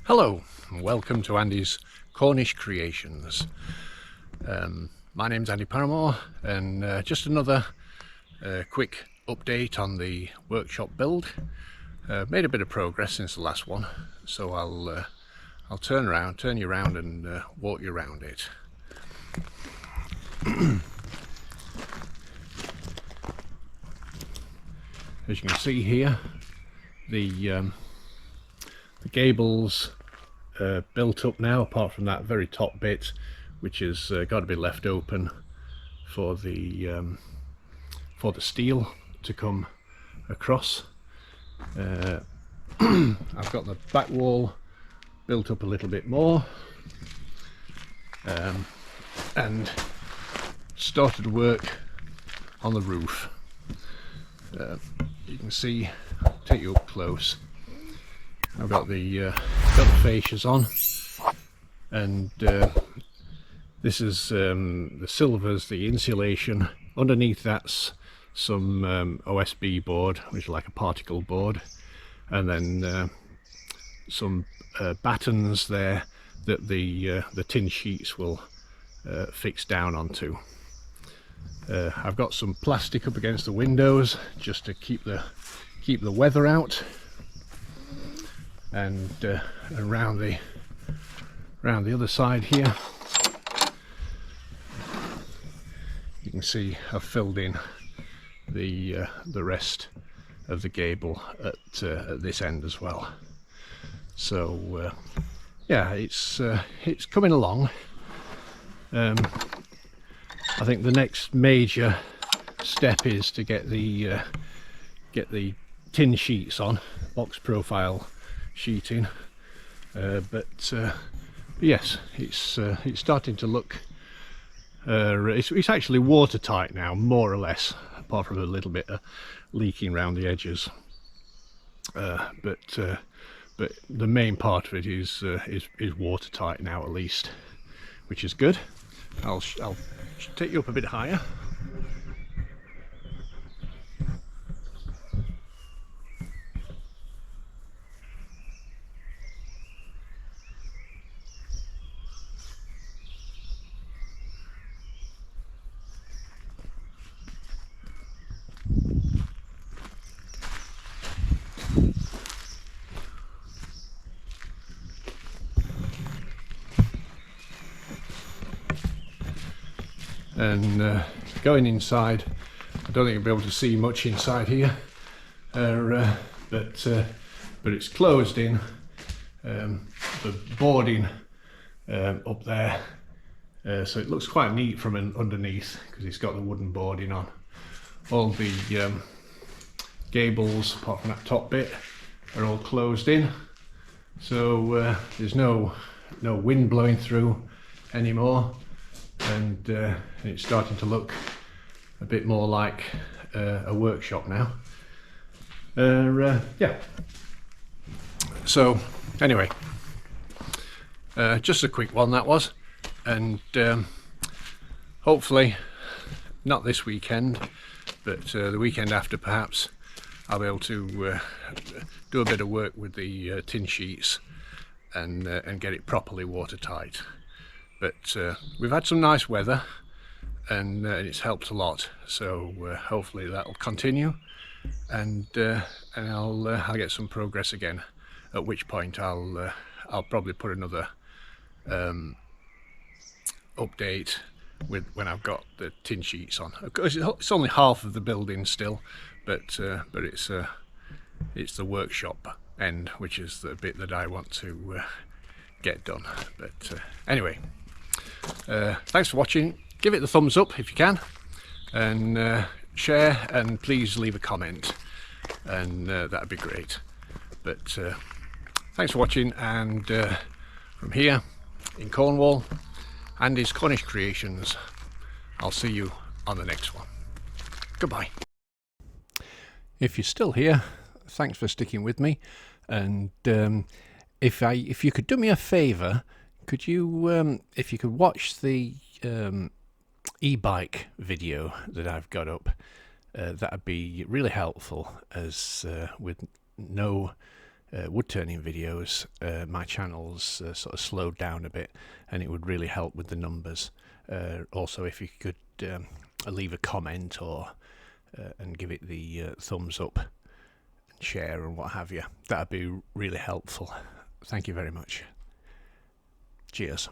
Hello and welcome to Andy's Cornish Creations. My name's Andy Paramore, and just another quick update on the workshop build. Made a bit of progress since the last one, so I'll turn you around and walk you around it. As you can see here, the gables built up now, apart from that very top bit, which has got to be left open for the steel to come across. I've got the back wall built up a little bit more, and started to work on the roof. You can see, take you up close. I've got the fascias on, and this is the silvers, the insulation. Underneath that's some OSB board, which is like a particle board, and then some battens there that the tin sheets will fix down onto. I've got some plastic up against the windows just to keep the weather out, and around the other side here you can see I've filled in the rest of the gable at this end as well. So yeah, it's coming along. I think the next major step is to get the tin sheets on, box profile sheeting, but yes, it's starting to look it's actually watertight now, more or less, apart from a little bit of leaking around the edges, but the main part of it is watertight now, at least, which is good. I'll take you up a bit higher. And going inside, I don't think you'll be able to see much inside here, but it's closed in. The boarding up there, so it looks quite neat from underneath, because it's got the wooden boarding on. All the gables, apart from that top bit, are all closed in, so there's no wind blowing through anymore. And it's starting to look a bit more like a workshop now. Yeah. So anyway, just a quick one that was, and hopefully not this weekend, but the weekend after perhaps, I'll be able to do a bit of work with the tin sheets and get it properly watertight. But we've had some nice weather, and it's helped a lot, so hopefully that'll continue, and I'll get some progress again, at which point I'll probably put another update with when I've got the tin sheets on. Of course, it's only half of the building still, but it's the workshop end, which is the bit that I want to get done. But anyway, thanks for watching. Give it the thumbs up if you can, and share, and please leave a comment, and that'd be great. But thanks for watching, and from here in Cornwall, Andy's Cornish Creations, I'll see you on the next one. Goodbye. If you're still here, thanks for sticking with me, and if you could do me a favour, could you, if you could watch the e-bike video that I've got up, that'd be really helpful, as with no wood turning videos, my channel's sort of slowed down a bit, and it would really help with the numbers. Also, if you could leave a comment or and give it the thumbs up and share and what have you, that'd be really helpful. Thank you very much. Cheers.